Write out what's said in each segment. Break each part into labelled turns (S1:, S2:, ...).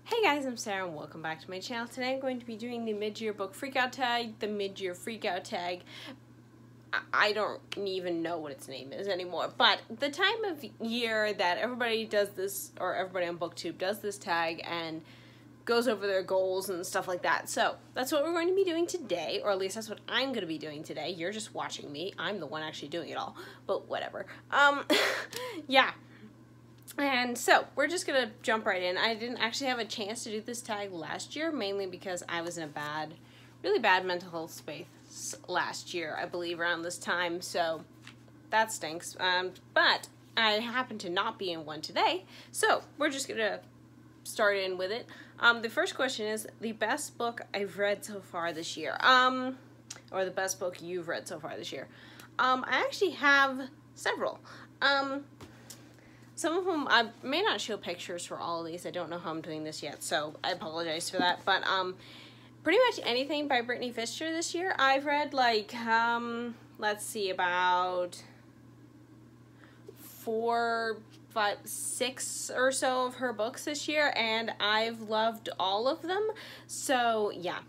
S1: Hey guys, I'm Sarah and welcome back to my channel. Today I'm going to be doing the mid-year book freakout tag, the mid-year freakout tag. I don't even know what its name is anymore, but the time of year that everybody does this, or everybody on BookTube does this tag and goes over their goals and stuff like that. So that's what we're going to be doing today, or at least that's what I'm going to be doing today. You're just watching me. I'm the one actually doing it all, but whatever. Yeah. And so, we're just going to jump right in. I didn't actually have a chance to do this tag last year, mainly because I was in a really bad mental health space last year, I believe, around this time, so that stinks. But I happen to not be in one today, so we're just going to start in with it. The first question is, the best book I've read so far this year, or the best book you've read so far this year. I actually have several. Some of them, I may not show pictures for all of these. I don't know how I'm doing this yet, so I apologize for that. But pretty much anything by Brittany Fisher this year. I've read, like, let's see, about 4, 5, 6 or so of her books this year, and I've loved all of them. So, yeah.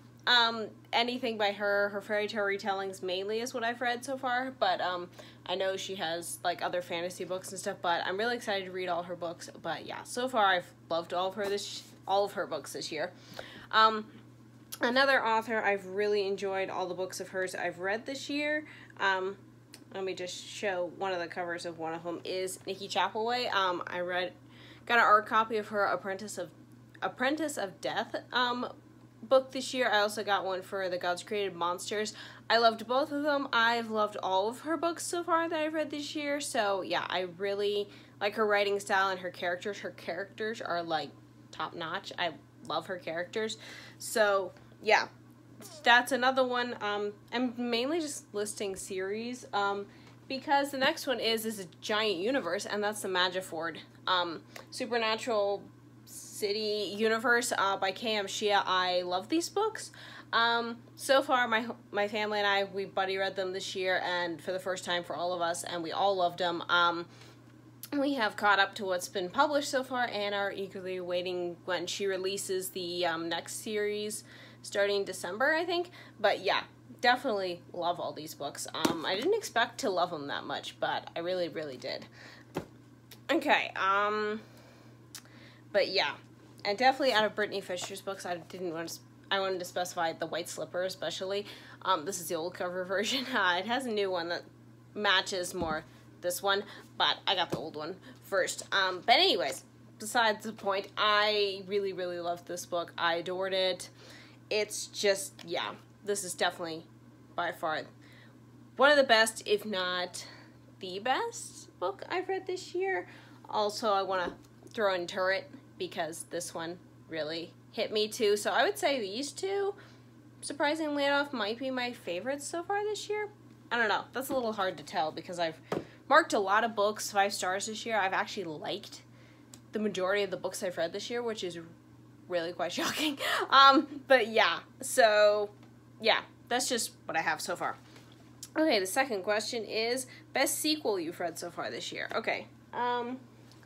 S1: Anything by her fairy tale retellings mainly is what I've read so far, but I know she has like other fantasy books and stuff, but I'm really excited to read all her books. But yeah, so far I've loved all of her books this year. Another author I've really enjoyed all the books of hers I've read this year. Let me just show one of the covers of one of them is Nikki Chapelway. Got an art copy of her Apprentice of Death book this year. I also got one for The Gods Created Monsters. I loved both of them. I've loved all of her books so far that I've read this year. So yeah, I really like her writing style and her characters. Her characters are like top notch. I love her characters. So yeah, that's another one. I'm mainly just listing series because the next one is a giant universe, and that's the Magiford Supernatural City Universe by K.M. Shia. I love these books. So far, my family and I, we buddy read them this year, and for the first time for all of us, and we all loved them. We have caught up to what's been published so far and are eagerly waiting when she releases the next series starting December, I think. But yeah, definitely love all these books. I didn't expect to love them that much, but I really, really did. Okay, but yeah, and definitely out of Brittany Fisher's books, I wanted to specify The White Slipper especially. This is the old cover version. It has a new one that matches more this one, but I got the old one first. But anyways, besides the point, I really, really loved this book. I adored it. It's just, yeah, this is definitely by far one of the best, if not the best book I've read this year. Also, I want to throw in Turret because this one really hit me too. So I would say these two, surprisingly enough, might be my favorites so far this year. I don't know. That's a little hard to tell because I've marked a lot of books 5 stars this year. I've actually liked the majority of the books I've read this year, which is really quite shocking. But yeah, so yeah, that's just what I have so far. Okay, the second question is best sequel you've read so far this year. Okay,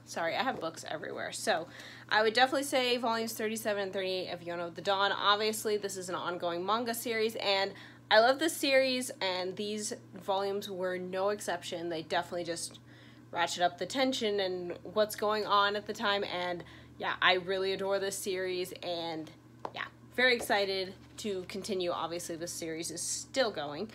S1: sorry, I have books everywhere. So I would definitely say volumes 37 and 38 of Yona of the Dawn. Obviously, this is an ongoing manga series, and I love this series, and these volumes were no exception. They definitely just ratchet up the tension and what's going on at the time, and yeah, I really adore this series, and yeah, very excited to continue. Obviously, this series is still going.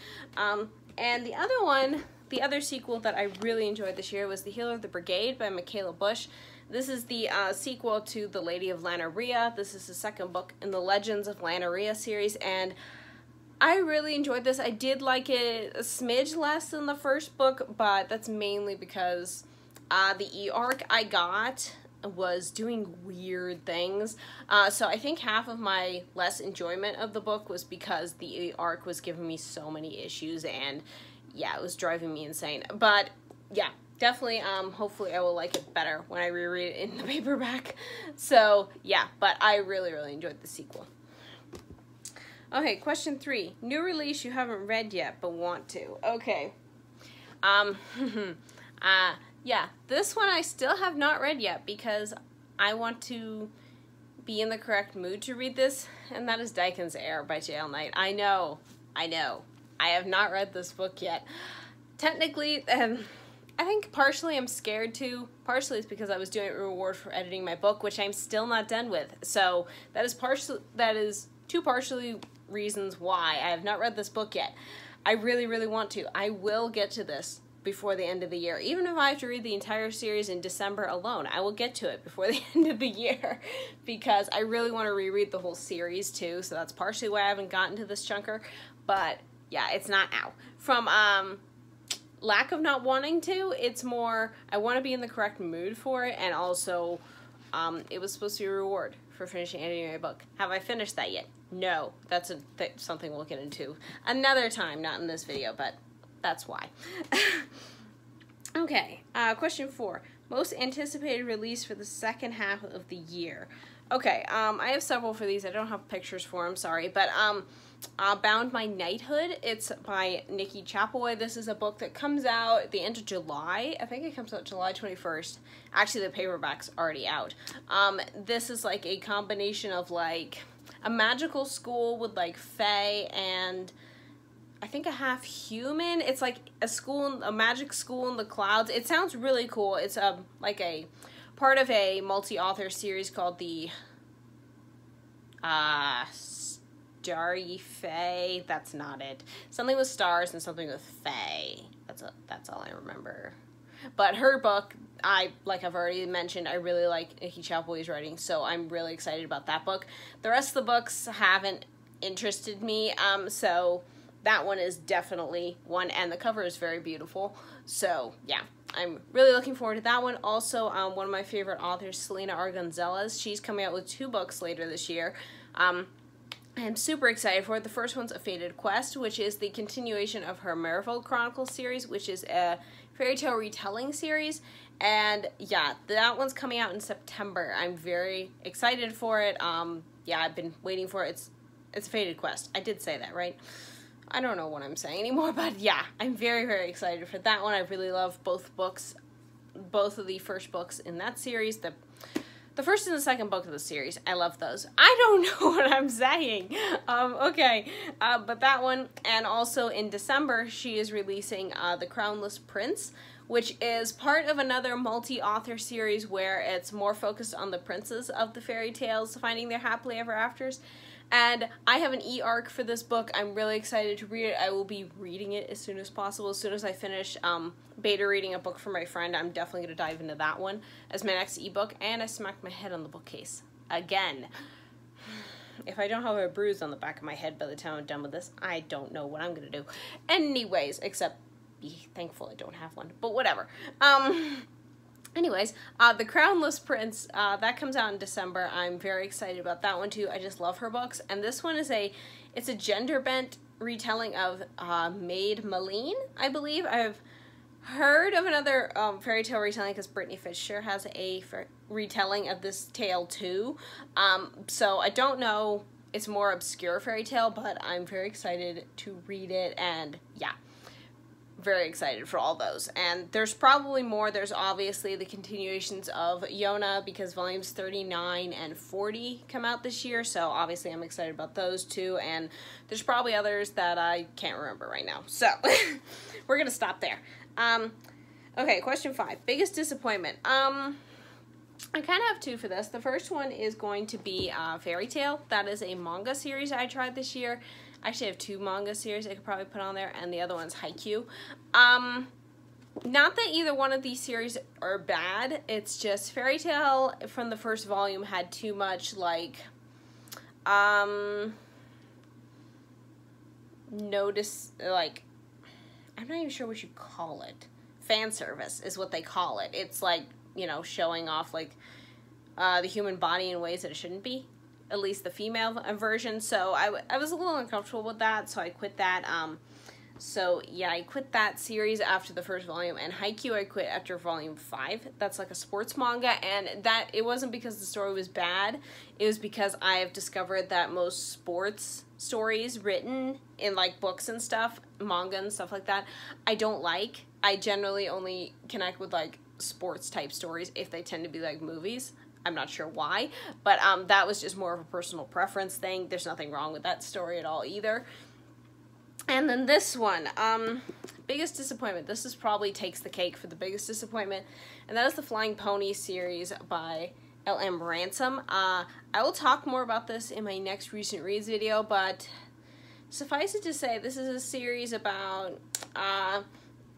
S1: And the other sequel that I really enjoyed this year was The Healer of the Brigade by Michaela Bush. This is the sequel to The Lady of Lanneria. This is the second book in the Legends of Lanneria series, and I really enjoyed this. I did like it a smidge less than the first book, but that's mainly because the E-arc I got was doing weird things. So I think half of my less enjoyment of the book was because the E-arc was giving me so many issues, and yeah, it was driving me insane. But yeah, definitely, hopefully I will like it better when I reread it in the paperback. So yeah, but I really, really enjoyed the sequel. Okay, question 3. New release you haven't read yet but want to. Okay. Yeah, this one I still have not read yet because I want to be in the correct mood to read this, and that is Daikin's Heir by J.L. Knight. I know. I have not read this book yet. Technically, I think partially I'm scared to. Partially it's because I was doing a reward for editing my book, which I'm still not done with. So that is two partially reasons why I have not read this book yet. I really, really want to. I will get to this before the end of the year. Even if I have to read the entire series in December alone, I will get to it before the end of the year because I really want to reread the whole series too. So that's partially why I haven't gotten to this chunker. But yeah, it's not now. From lack of not wanting to, it's more I want to be in the correct mood for it, and also it was supposed to be a reward for finishing editing my book. Have I finished that yet? No. That's something we'll get into another time, not in this video, but that's why. Okay, question 4. Most anticipated release for the second half of the year. Okay, I have several for these. I don't have pictures for them, sorry, but Bound My Knighthood. It's by Nikki Chapelwood. This is a book that comes out at the end of July. I think it comes out July 21st. Actually, the paperback's already out. This is like a combination of like a magical school with like fae and I think a half human. It's like a magic school in the clouds. It sounds really cool. It's like a part of a multi-author series called the Starry Fae. That's not it. Something with stars and something with fae. That's all I remember. But her book, like I've already mentioned, I really like Nikki Chapelwood's writing, so I'm really excited about that book. The rest of the books haven't interested me, so that one is definitely one, and the cover is very beautiful. So yeah, I'm really looking forward to that one. Also, one of my favorite authors, Selena R. Gonzalez, she's coming out with 2 books later this year. I'm super excited for it. The first one's A Fated Quest, which is the continuation of her Merfolk Chronicles series, which is a fairy tale retelling series. And yeah, that one's coming out in September. I'm very excited for it. Yeah, I've been waiting for it. It's A Fated Quest. I did say that, right? I don't know what I'm saying anymore, but yeah, I'm very, very excited for that one. I really love both books, both of the first books in that series. The first and the second book of the series, I love those. I don't know what I'm saying. Okay, but that one, and also in December, she is releasing The Crownless Prince, which is part of another multi-author series where it's more focused on the princes of the fairy tales finding their happily ever afters. And I have an e-arc for this book. I'm really excited to read it. I will be reading it as soon as possible. As soon as I finish beta reading a book for my friend, I'm definitely going to dive into that one as my next ebook. And I smacked my head on the bookcase. Again. If I don't have a bruise on the back of my head by the time I'm done with this, I don't know what I'm going to do. Anyways, except be thankful I don't have one. But whatever. Anyways, The Crownless Prince, that comes out in December. I'm very excited about that one too. I just love her books. And this one is it's a gender-bent retelling of Maid Maleen, I believe. I've heard of another fairy tale retelling because Brittany Fisher has a retelling of this tale too. So I don't know. It's more obscure fairy tale, but I'm very excited to read it, and yeah. Very excited for all those. And there's probably more. There's obviously the continuations of Yona because volumes 39 and 40 come out this year, so obviously I'm excited about those too, and there's probably others that I can't remember right now, so we're gonna stop there. Okay, question 5, biggest disappointment. I kind of have 2 for this. The first one is going to be Fairy Tail. That is a manga series I tried this year. Actually, I have 2 manga series I could probably put on there, and the other one's Haikyuu. Not that either one of these series are bad, it's just Fairy Tail from the first volume had too much, like, notice, like, I'm not even sure what you call it. Fan service is what they call it. It's like, you know, showing off, like, the human body in ways that it shouldn't be. At least the female version, so I was a little uncomfortable with that, so I quit that. So yeah, I quit that series after the first volume, and Haikyuu I quit after volume 5. That's like a sports manga, and that it wasn't because the story was bad, it was because I have discovered that most sports stories written in like books and stuff, manga and stuff like that, I don't like. I generally only connect with like sports type stories if they tend to be like movies. I'm not sure why, but that was just more of a personal preference thing. There's nothing wrong with that story at all either. And then this one, biggest disappointment. This is probably takes the cake for the biggest disappointment, and that is the Flying Pony series by L.M. Ransom. I will talk more about this in my next recent reads video, but suffice it to say, this is a series about a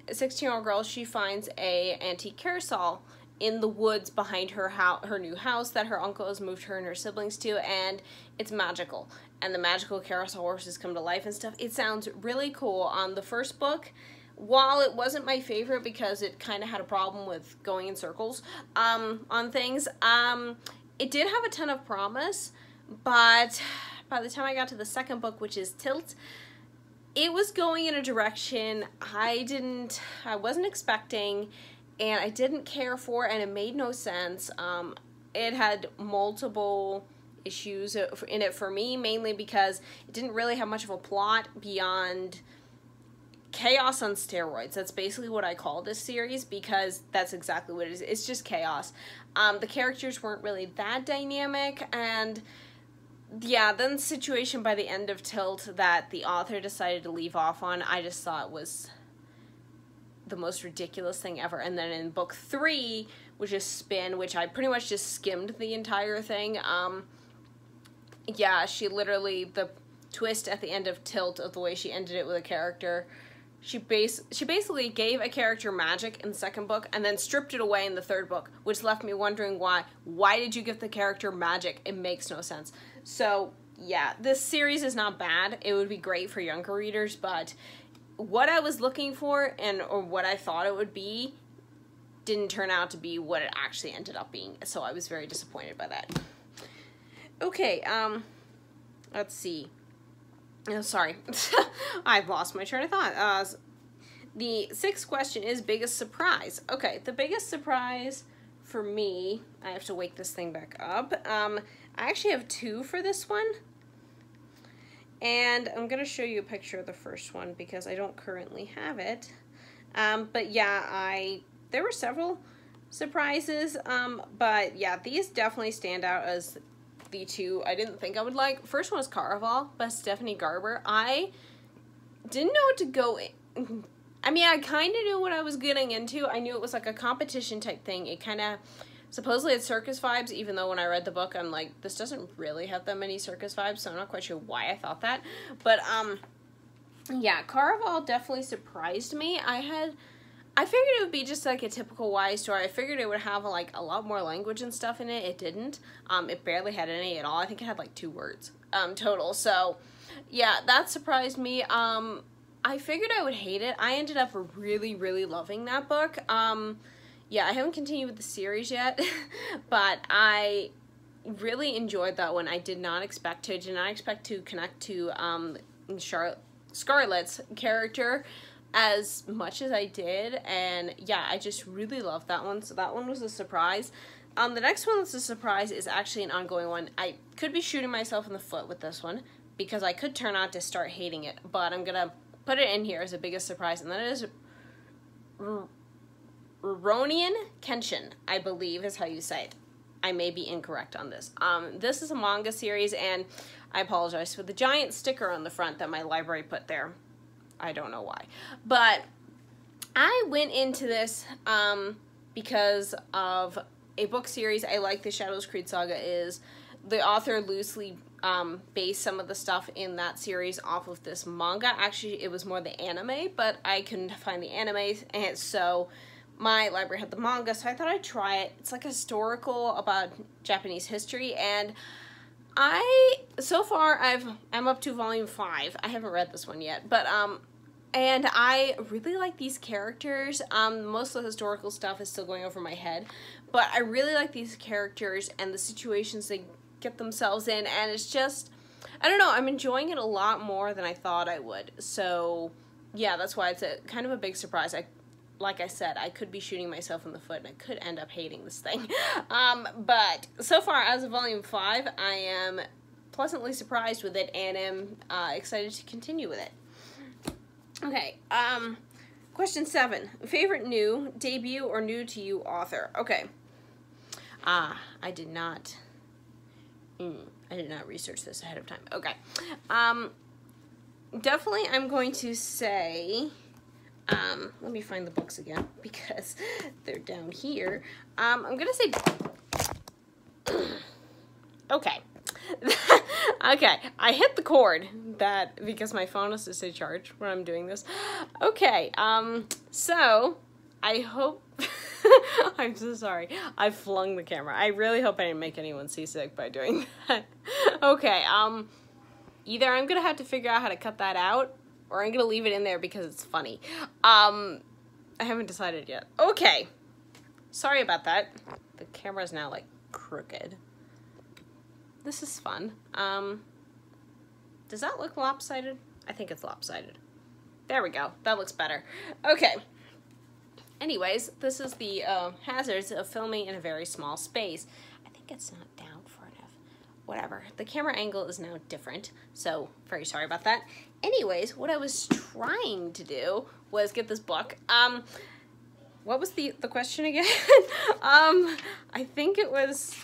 S1: 16-year-old girl. She finds a antique carousel in the woods behind her new house that her uncle has moved her and her siblings to, and it's magical. And the magical carousel horses come to life and stuff. It sounds really cool. The first book, while it wasn't my favorite because it kind of had a problem with going in circles on things, it did have a ton of promise, but by the time I got to the second book, which is Tilt, it was going in a direction I wasn't expecting, and I didn't care for, and it made no sense. It had multiple issues in it for me, mainly because it didn't really have much of a plot beyond chaos on steroids. That's basically what I call this series, because that's exactly what it is. It's just chaos. The characters weren't really that dynamic, and yeah, then the situation by the end of Tilt that the author decided to leave off on, I just thought was the most ridiculous thing ever. And then in book 3, which is Spin, which I pretty much just skimmed the entire thing, yeah, she literally, the twist at the end of Tilt of the way she ended it with a character, she basically gave a character magic in the second book and then stripped it away in the third book, which left me wondering why did you give the character magic? It makes no sense. So yeah, this series is not bad. It would be great for younger readers, but what I was looking for or what I thought it would be didn't turn out to be what it actually ended up being, so I was very disappointed by that. Okay, let's see. Oh, sorry. I've lost my train of thought. The 6th question is biggest surprise. Okay, the biggest surprise for me, I have to wake this thing back up. I actually have 2 for this one. And I'm going to show you a picture of the first one because I don't currently have it. But yeah, there were several surprises. But yeah, these definitely stand out as the 2 I didn't think I would like. First one was Caraval by Stephanie Garber. I didn't know what to go in. I mean, I kind of knew what I was getting into. I knew it was like a competition type thing. It kind of supposedly had circus vibes, even though when I read the book, I'm like, this doesn't really have that many circus vibes, so I'm not quite sure why I thought that. But, yeah, Caraval definitely surprised me. I figured it would be just like a typical YA story. I figured it would have like a lot more language and stuff in it. It didn't. It barely had any at all. I think it had like 2 words total. So yeah, that surprised me. I figured I would hate it. I ended up really, really loving that book. Yeah, I haven't continued with the series yet, but I really enjoyed that one. I did not expect to. Did not expect to connect to Scarlett's character as much as I did, and yeah, I just really loved that one, so that one was a surprise. The next one that's a surprise is actually an ongoing one. I could be shooting myself in the foot with this one, because I could turn out to start hating it, but I'm gonna put it in here as a biggest surprise, and that is Rurouni Kenshin, I believe is how you say it. I may be incorrect on this. This is a manga series, and I apologize for the giant sticker on the front that my library put there. I don't know why. But I went into this because of a book series. I like the Shadows Creed Saga. Is the author loosely based some of the stuff in that series off of this manga. Actually, it was more the anime, but I couldn't find the anime, and so my library had the manga, so I thought I'd try it. It's like a historical about Japanese history, and so far I'm up to volume 5. I haven't read this one yet, but and I really like these characters. Most of the historical stuff is still going over my head, but I really like these characters and the situations they get themselves in, and it's just, I don't know, I'm enjoying it a lot more than I thought I would. So yeah, that's why it's a kind of a big surprise. Like I said, I could be shooting myself in the foot, and I could end up hating this thing. But so far, as of volume 5, I am pleasantly surprised with it, and am excited to continue with it. Okay, question 7. Favorite new, debut, or new to you author? Okay. I did not research this ahead of time. Okay. Definitely I'm going to say, let me find the books again because they're down here. I'm going to say, okay. Okay, I hit the cord because my phone has to stay charged when I'm doing this. Okay, so I hope, I'm so sorry. I flung the camera. I really hope I didn't make anyone seasick by doing that. Okay, either I'm gonna have to figure out how to cut that out, or I'm gonna leave it in there because it's funny. I haven't decided yet. Okay, sorry about that. The camera's now like crooked. This is fun. Does that look lopsided? I think it's lopsided. There we go. That looks better. Okay. Anyways, this is the hazards of filming in a very small space. I think it's not down far enough. Whatever. The camera angle is now different, so very sorry about that. Anyways, what I was trying to do was get this book. What was the question again? I think it was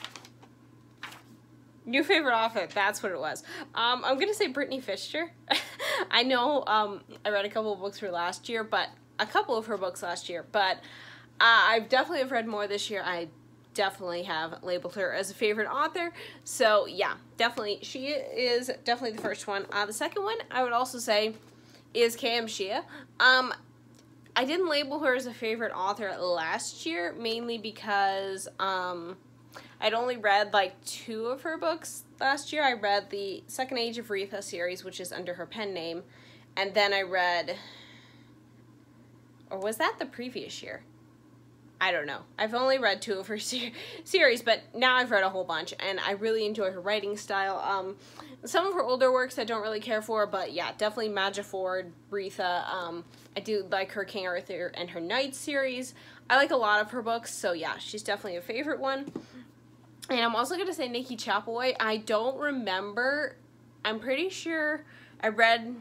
S1: new favorite author. That's what it was. I'm gonna say Brittany Fisher. I know I read a couple of books for last year, but a couple of her books last year, but I definitely have read more this year. I definitely have labeled her as a favorite author. So yeah, definitely. She is definitely the first one. The second one I would also say is K.M. Shea. I didn't label her as a favorite author last year, mainly because I'd only read like 2 of her books last year. I read the Second Age of Retha series, which is under her pen name, and then I read, or was that the previous year? I don't know. I've only read 2 of her series, but now I've read a whole bunch, and I really enjoy her writing style. Some of her older works I don't really care for, but yeah, definitely Madripoor, Retha. I do like her King Arthur and her Knights series. I like a lot of her books, so yeah, she's definitely a favorite one. And I'm also going to say Nikki Chapaway. I don't remember. I'm pretty sure I read,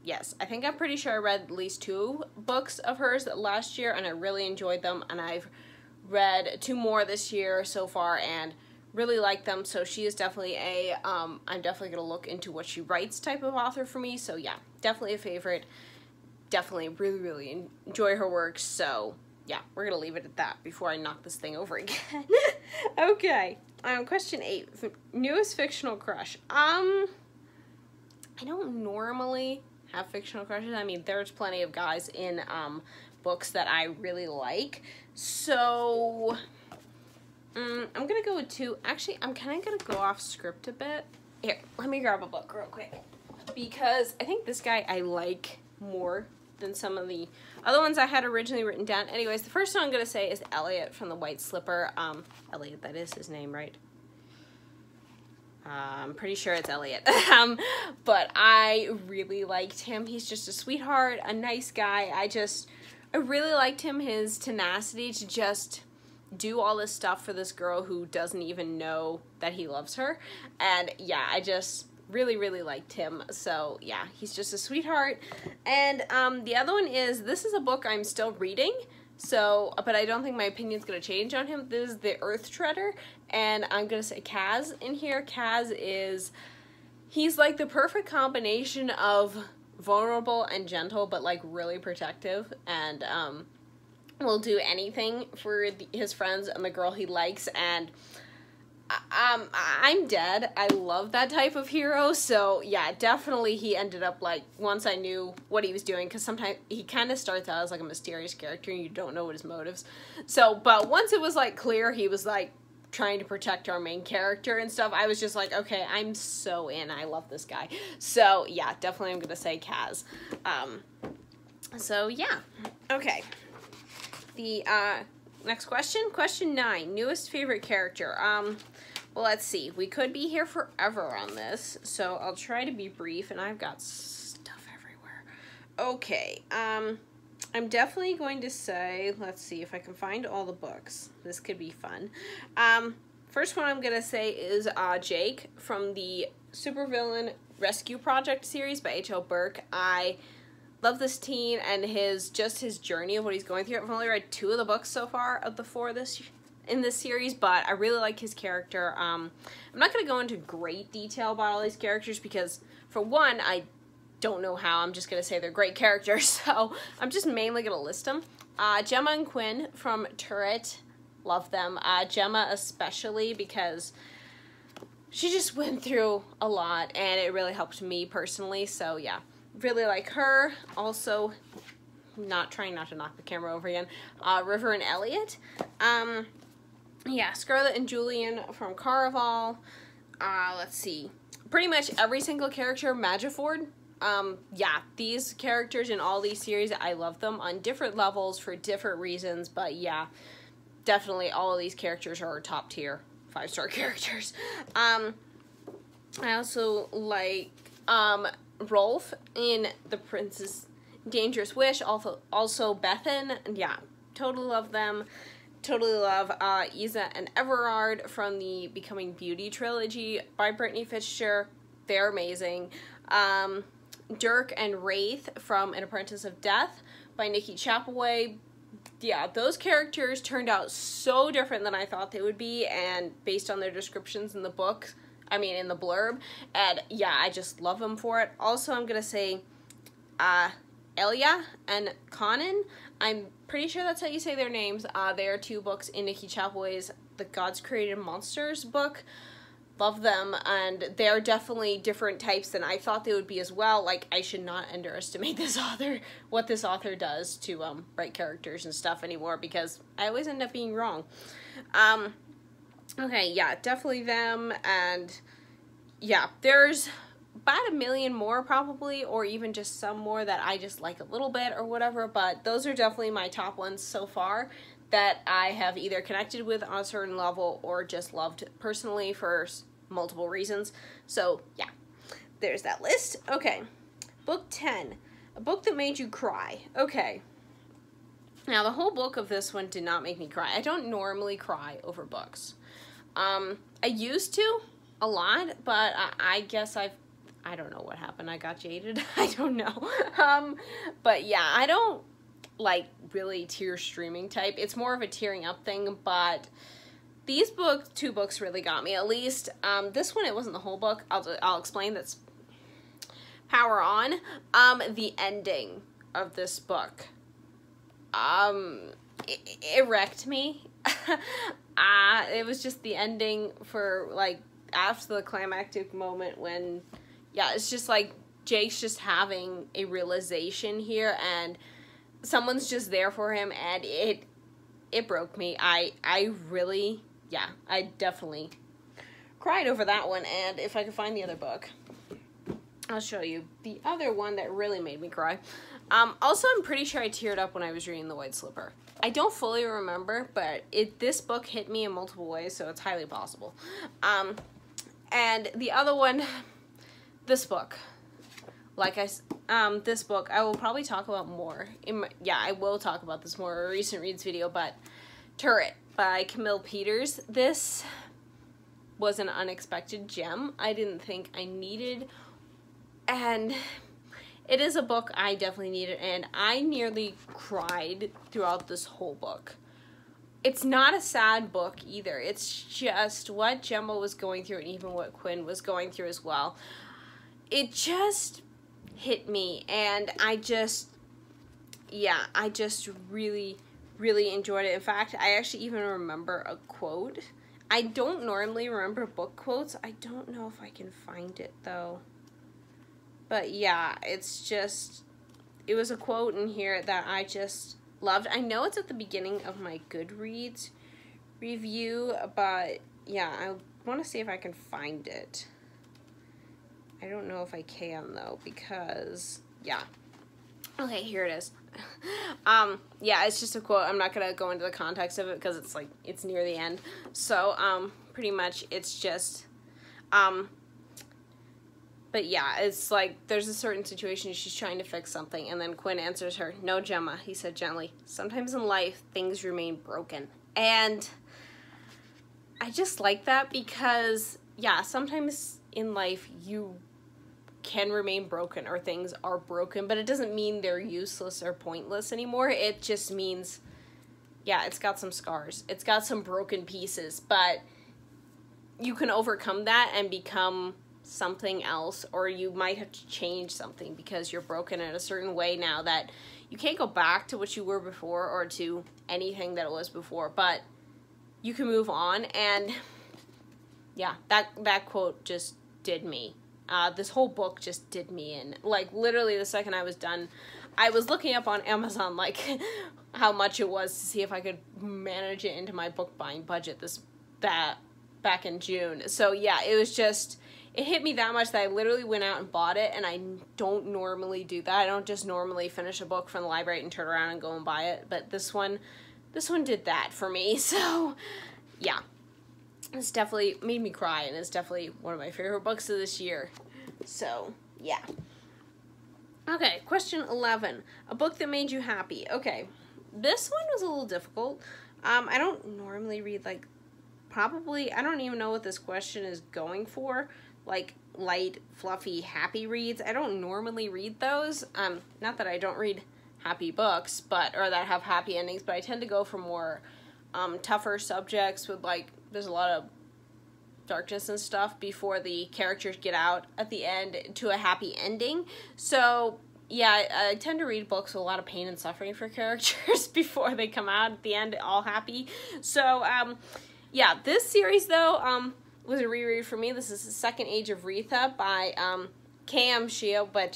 S1: yes, I think I'm pretty sure I read at least 2 books of hers last year, and I really enjoyed them, and I've read 2 more this year so far, and really like them. So she is definitely a, I'm definitely going to look into what she writes type of author for me. So yeah, definitely a favorite. Definitely really, really enjoy her work. So yeah, we're going to leave it at that before I knock this thing over again. Okay. Question 8. Newest fictional crush. I don't normally have fictional crushes. I mean, there's plenty of guys in books that I really like. So I'm going to go with 2. Actually, I'm kind of going to go off script a bit. Here, let me grab a book real quick. Because I think this guy I like more than some of the other ones I had originally written down. Anyways, the first one I'm going to say is Elliot from The White Slipper. Elliot, that is his name, right? I'm pretty sure it's Elliot. But I really liked him. He's just a sweetheart, a nice guy. I really liked him, his tenacity to just do all this stuff for this girl who doesn't even know that he loves her. And yeah, I just really, really liked him. So yeah, he's just a sweetheart. And the other one is, this is a book I'm still reading, so, but I don't think my opinion's going to change on him. This is The Earth Treader, and I'm going to say Kaz in here. Kaz he's like the perfect combination of vulnerable and gentle, but like really protective, and will do anything for his friends and the girl he likes. And I'm dead. I love that type of hero. So yeah, definitely he ended up like, once I knew what he was doing, because sometimes he kind of starts out as like a mysterious character and you don't know what his motives. So, but once it was like clear he was like trying to protect our main character and stuff, I was just like, okay, I'm so in. I love this guy. So yeah, definitely I'm gonna say Kaz. So yeah, okay. The next question 9, newest favorite character. Well, let's see. We could be here forever on this, so I'll try to be brief, and I've got stuff everywhere. Okay, I'm definitely going to say, let's see if I can find all the books. This could be fun. First one I'm going to say is Jake from the Supervillain Rescue Project series by H.L. Burke. I love this teen and his journey of what he's going through. I've only read 2 of the books so far of the 4 this in this series, but I really like his character. I'm not going to go into great detail about all these characters because, for one, I don't know how. I'm just going to say they're great characters, so I'm just mainly going to list them. Gemma and Quinn from Turret, love them. Gemma especially because she just went through a lot, and it really helped me personally, so yeah. Really like her. Also, trying not to knock the camera over again. River and Elliot. Yeah, Scarlett and Julian from Caraval. Let's see. Pretty much every single character, Magiford. Yeah, these characters in all these series, I love them on different levels for different reasons, but yeah, definitely all of these characters are top tier 5-star characters. I also like, Rolf in The Princess Dangerous Wish, also Bethan, yeah, totally love them. Totally love Isa and Everard from the Becoming Beauty trilogy by Brittany Fisher. They're amazing. Dirk and Wraith from An Apprentice of Death by Nikki Chapaway. Yeah, those characters turned out so different than I thought they would be, and based on their descriptions in the book, in the blurb, and yeah, I just love them for it. Also, I'm gonna say Elia and Conan. I'm pretty sure that's how you say their names. They are 2 books in Nikki Chapaway's The Gods Created Monsters book. Love them, and they're definitely different types than I thought they would be as well. Like, I should not underestimate this author, what this author does to write characters and stuff anymore, because I always end up being wrong. Okay, yeah, definitely them, and yeah, there's about 1 million more probably, or even just some more that I just like a little bit or whatever, but those are definitely my top ones so far that I have either connected with on a certain level or just loved personally for multiple reasons. So yeah, there's that list. Okay, book 10, a book that made you cry. Okay, now the whole book of this one did not make me cry. I don't normally cry over books. I used to a lot, but I guess I don't know what happened. I got jaded. I don't know. But yeah, I don't like really tear streaming type. It's more of a tearing up thing, but these 2 books really got me, at least. This one, it wasn't the whole book. I'll explain. That's Power On. The ending of this book, it wrecked me. It was just the ending for, like, after the climactic moment when, yeah, it's just like Jake's just having a realization here, and someone's just there for him, and it broke me. I really, yeah, I definitely cried over that one, and if I could find the other book, I'll show you the other one that really made me cry. Also, I'm pretty sure I teared up when I was reading The White Slipper. I don't fully remember, but this book hit me in multiple ways, so it's highly possible. And the other one, this book. Like this book, I will probably talk about more. I will talk about this more in a recent reads video, but Turret by Camille Peters. This was an unexpected gem. I didn't think I needed, and it is a book I definitely needed, and I nearly cried throughout this whole book. It's not a sad book either. It's just what Gemma was going through, and even what Quinn was going through as well. It just hit me, and I just really, really enjoyed it. In fact, I actually even remember a quote. I don't normally remember book quotes. I don't know if I can find it, though. But yeah, it was a quote in here that I just loved. I know it's at the beginning of my Goodreads review, but yeah, I want to see if I can find it. I don't know if I can, though, because, yeah. Okay, here it is. Yeah, it's just a quote. I'm not going to go into the context of it because it's near the end. So, pretty much it's just, but yeah, it's like there's a certain situation she's trying to fix something, and then Quinn answers her, "No, Gemma," he said gently. "Sometimes in life, things remain broken." And I just like that because, yeah, sometimes in life you can remain broken or things are broken, but it doesn't mean they're useless or pointless anymore. It just means yeah, it's got some scars. It's got some broken pieces, but you can overcome that and become something else, or you might have to change something because you're broken in a certain way now that you can't go back to what you were before or to anything that it was before, but you can move on. And yeah, that quote just did me. This whole book just did me in. Like, literally the second I was done, I was looking up on Amazon, like, how much it was to see if I could manage it into my book buying budget back in June. So yeah, it was just, it hit me that much that I literally went out and bought it, and I don't normally do that. I don't just normally finish a book from the library and turn around and go and buy it, but this one did that for me. So yeah, it's definitely made me cry, and it's definitely one of my favorite books of this year. So yeah. Okay, question 11. A book that made you happy. Okay, this one was a little difficult. I don't normally read, like, probably, I don't even know what this question is going for. Like, light, fluffy, happy reads. I don't normally read those. Not that I don't read happy books, or that have happy endings, but I tend to go for more tougher subjects with, like, there's a lot of darkness and stuff before the characters get out at the end to a happy ending. So yeah, I tend to read books with a lot of pain and suffering for characters before they come out at the end all happy. So yeah, this series though was a reread for me. This is The Second Age of Retha by K.M. Shio, but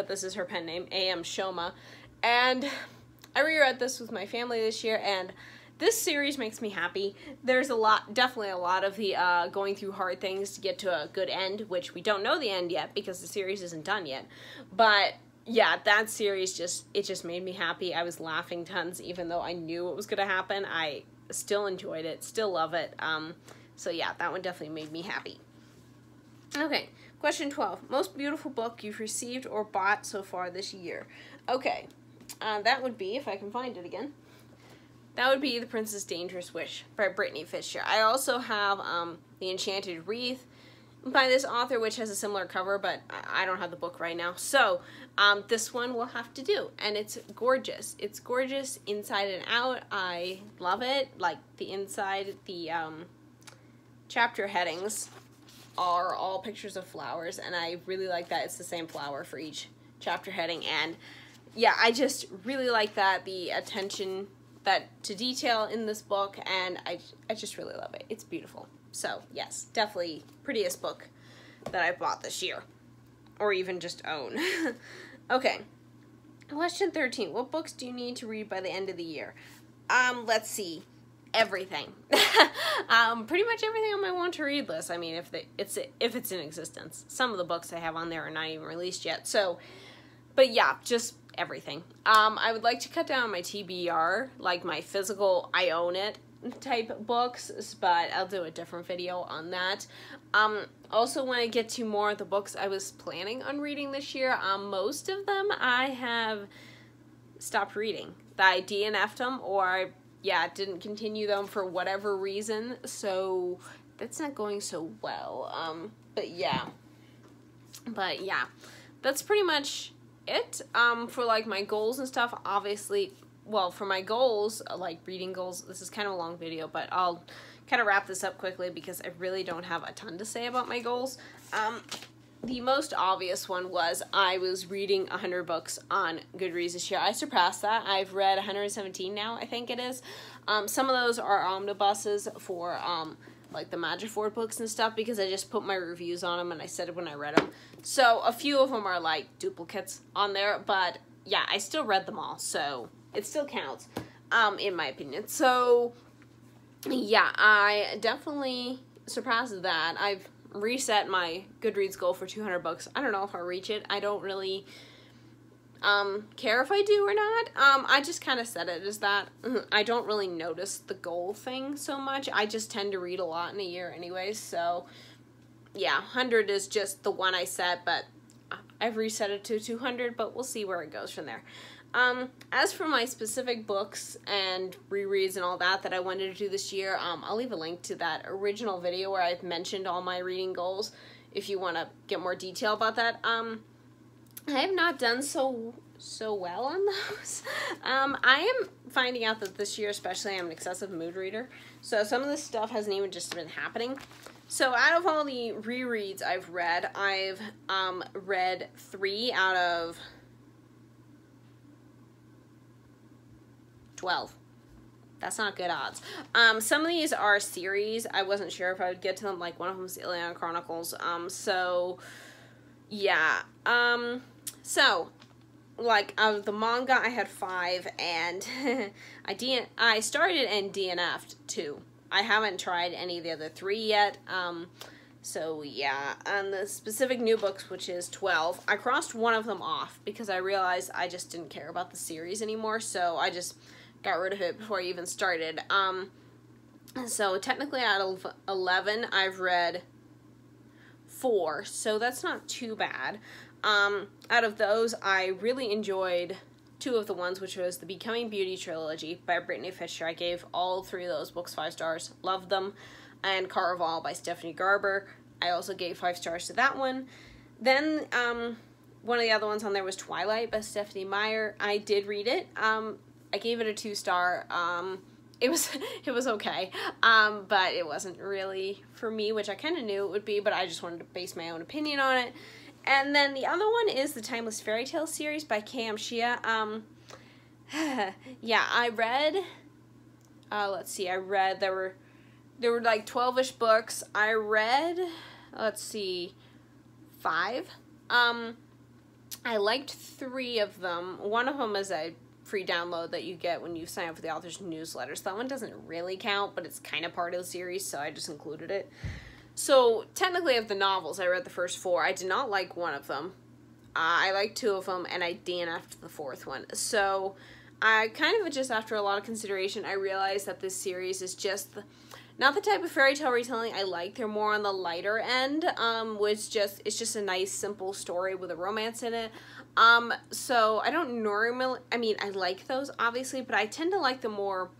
S1: this is her pen name, A.M. Shoma. And I reread this with my family this year, and this series makes me happy. There's definitely a lot of the going through hard things to get to a good end, which we don't know the end yet because the series isn't done yet. But yeah, that series just made me happy. I was laughing tons even though I knew what was going to happen. I still enjoyed it, still love it. So yeah, that one definitely made me happy. Okay, question 12. Most beautiful book you've received or bought so far this year. Okay, that would be, if I can find it again, that would be The Prince's Dangerous Wish by Brittany Fisher. I also have The Enchanted Wreath by this author, which has a similar cover, but I don't have the book right now. So this one will have to do, and it's gorgeous. It's gorgeous inside and out. I love it. Like, the inside, the chapter headings are all pictures of flowers, and I really like that it's the same flower for each chapter heading. And yeah, I just really like that, the attention to detail in this book, and I just really love it. It's beautiful. So yes, definitely prettiest book that I bought this year, or even just own. Okay, question 13. What books do you need to read by the end of the year? Let's see. Everything. Pretty much everything on my want to read list. I mean, if it's in existence. Some of the books I have on there are not even released yet. So, but yeah, just everything. I would like to cut down on my TBR, like my physical I own it type books, but I'll do a different video on that. Also, when I get to more of the books I was planning on reading this year, most of them I have stopped reading. I DNF'd them, or didn't continue them for whatever reason, so that's not going so well. But yeah, that's pretty much it. For like my goals and stuff, obviously, well, for my goals, like reading goals, this is kind of a long video, but I'll kind of wrap this up quickly because I really don't have a ton to say about my goals. The most obvious one was I was reading 100 books on Goodreads this year. I surpassed that. I've read 117 now, I think it is. Some of those are omnibuses for like the Magic Ford books and stuff, because I just put my reviews on them and I said it when I read them. So a few of them are like duplicates on there, but yeah, I still read them all, so it still counts, in my opinion. So yeah, I definitely surpassed that. I've reset my Goodreads goal for 200 books. I don't know if I'll reach it. I don't really care if I do or not. I just kind of set it as that. I don't really notice the goal thing so much. I just tend to read a lot in a year anyways, so yeah, 100 is just the one I set, but I've reset it to 200, but we'll see where it goes from there. As for my specific books and rereads and all that I wanted to do this year, I'll leave a link to that original video where I've mentioned all my reading goals if you want to get more detail about that. I have not done so so well on those. I am finding out that this year especially I'm an excessive mood reader. So some of this stuff hasn't even just been happening. So out of all the rereads I've read 3 out of 12. That's not good odds. Some of these are series. I wasn't sure if I would get to them. Like one of them is Ileana Chronicles. So yeah. So like out of the manga, I had 5, and I started and DNF'd 2. I haven't tried any of the other 3 yet. So yeah, and the specific new books, which is 12, I crossed one of them off because I realized I just didn't care about the series anymore. So I just got rid of it before I even started. So technically out of 11, I've read 4, so that's not too bad. Out of those, I really enjoyed 2 of the ones, which was the Becoming Beauty trilogy by Brittany Fisher. I gave all 3 of those books 5 stars. Loved them. And Caraval by Stephanie Garber. I also gave 5 stars to that one. Then, one of the other ones on there was Twilight by Stephanie Meyer. I did read it. I gave it a 2-star. It was okay. But it wasn't really for me, which I kind of knew it would be, but I just wanted to base my own opinion on it. And then the other one is the Timeless Fairy Tale series by K.M. Shia. Yeah, I read, let's see, there were like 12-ish books. I read, let's see, 5. I liked 3 of them. One of them is a free download that you get when you sign up for the author's newsletter. So that one doesn't really count, but it's kind of part of the series, so I just included it. So, technically of the novels, I read the first 4. I did not like one of them. I liked 2 of them, and I DNF'd the 4th one. So, I kind of just, after a lot of consideration, I realized that this series is just not the type of fairy tale retelling I like. They're more on the lighter end, it's just a nice, simple story with a romance in it. So, I don't normally, I mean, I like those, obviously, but I tend to like the more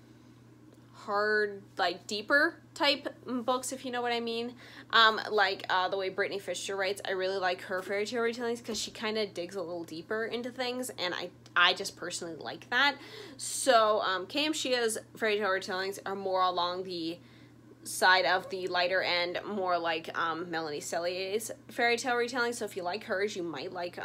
S1: hard, like, deeper type books, if you know what I mean. The way Brittany Fisher writes, I really like her fairy tale retellings because she kind of digs a little deeper into things, and I just personally like that. So, K.M. Shia's fairy tale retellings are more along the side of the lighter end, more like Melanie Cellier's fairy tale retelling. So if you like hers, you might like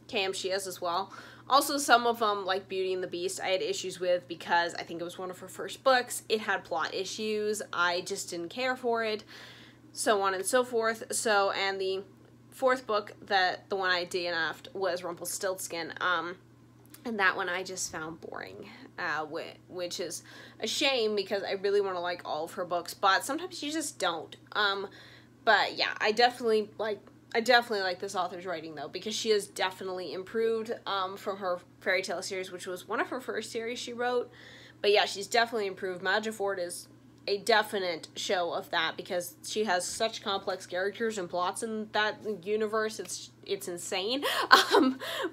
S1: K.M. Shia's as well. Also, some of them, like Beauty and the Beast, I had issues with because I think it was one of her first books. It had plot issues. I just didn't care for it, so on and so forth. So, and the 4th book, the one I DNF'd, was Rumpelstiltskin. And that one I just found boring, which is a shame because I really want to like all of her books, but sometimes you just don't. But yeah, I definitely like this author's writing, though, because she has definitely improved from her fairy tale series, which was one of her first series she wrote. But yeah, she's definitely improved. Madja Ford is a definite show of that because she has such complex characters and plots in that universe. It's insane.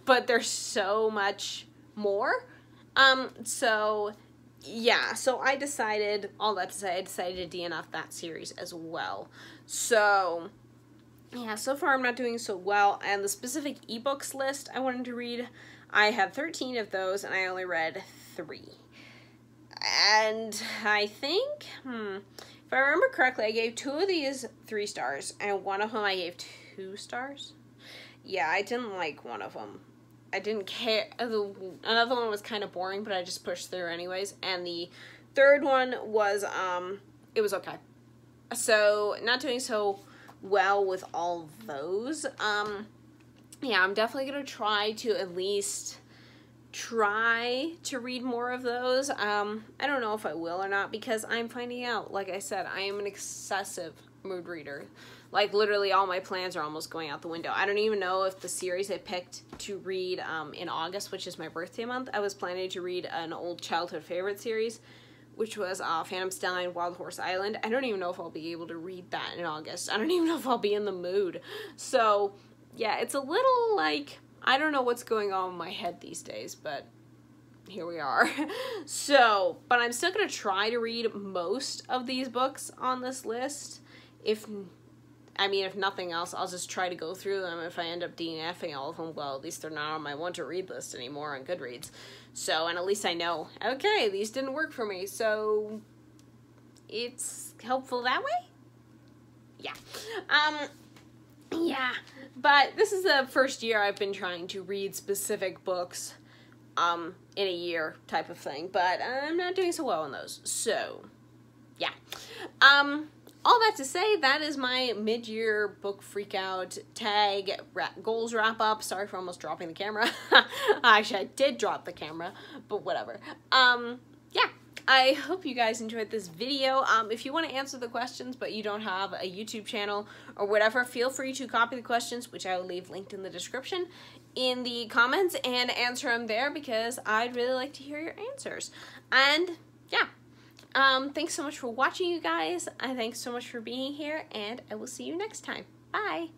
S1: But there's so much more. So yeah, so I decided, all that to say, I decided to DNF that series as well. So yeah, so far I'm not doing so well, and the specific ebooks list I wanted to read, I have 13 of those, and I only read 3. And I think, if I remember correctly, I gave 2 of these 3 stars, and one of them I gave 2 stars. Yeah, I didn't like one of them. I didn't care. Another one was kind of boring, but I just pushed through anyways, and the 3rd one was, it was okay. So, not doing so well with all those. Yeah, I'm definitely gonna try to at least try to read more of those. I don't know if I will or not because I'm finding out, like I said, I am an excessive mood reader. Like, literally all my plans are almost going out the window. I don't even know if the series I picked to read in August, which is my birthday month, I was planning to read an old childhood favorite series, which was Phantom Stallion, Wild Horse Island. I don't even know if I'll be able to read that in August. I don't even know if I'll be in the mood. So, yeah, it's a little, like, I don't know what's going on in my head these days, but here we are. So, but I'm still going to try to read most of these books on this list. If I mean, if nothing else, I'll just try to go through them. If I end up DNFing all of them, well, at least they're not on my want to read list anymore on Goodreads. So, and at least I know, okay, these didn't work for me, so it's helpful that way? Yeah. Yeah, but this is the first year I've been trying to read specific books, in a year type of thing, but I'm not doing so well on those, so, yeah. All that to say, that is my mid-year book freakout tag goals wrap up. Sorry for almost dropping the camera. Actually, I did drop the camera, but whatever. Yeah. I hope you guys enjoyed this video. If you want to answer the questions, but you don't have a YouTube channel or whatever, feel free to copy the questions, which I will leave linked in the description, in the comments, and answer them there, because I'd really like to hear your answers. And, yeah. Thanks so much for watching, you guys. Thanks so much for being here, and I will see you next time. Bye!